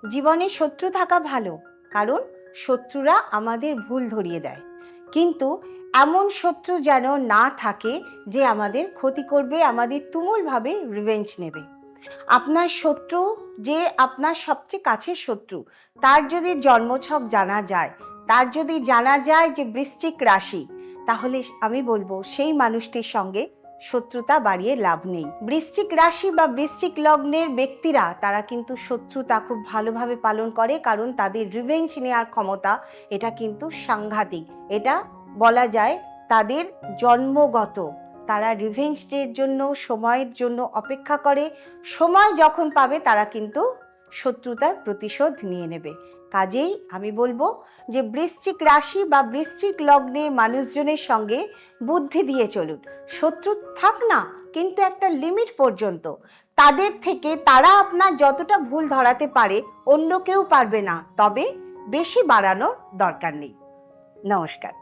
জীবনে শত্রু থাকা ভালো, কারণ শত্রুরা আমাদের ভুল ধরিয়ে দেয়। কিন্তু এমন শত্রু যেন না থাকে যে আমাদের ক্ষতি করবে, আমাদের তুমুলভাবে রিভেঞ্জ নেবে। আপনার শত্রু, যে আপনার সবচেয়ে কাছের শত্রু, তার যদি জন্মছক জানা যায়, তার যদি জানা যায় যে বৃশ্চিক রাশি, তাহলে আমি বলবো সেই মানুষটির সঙ্গে শত্রুতা বাড়িয়ে লাভ নেই। বৃশ্চিক রাশি বা বৃশ্চিক লগ্নের ব্যক্তিরা তারা কিন্তু শত্রুতা খুব ভালোভাবে পালন করে, কারণ তাদের রিভেঞ্জ নেওয়ার ক্ষমতা এটা কিন্তু সাংঘাতিক। এটা বলা যায় তাদের জন্মগত। তারা রিভেঞ্জের জন্য, সময়ের জন্য অপেক্ষা করে। সময় যখন পাবে তারা কিন্তু শত্রুতার প্রতিশোধ নিয়ে নেবে। কাজেই আমি বলবো যে বৃশ্চিক রাশি বা বৃশ্চিক লগ্নে মানুষজনের সঙ্গে বুদ্ধি দিয়ে চলুন। শত্রু থাক না, কিন্তু একটা লিমিট পর্যন্ত। তাদের থেকে তারা আপনার যতটা ভুল ধরাতে পারে অন্য কেউ পারবে না, তবে বেশি বাড়ানোর দরকার নেই। নমস্কার।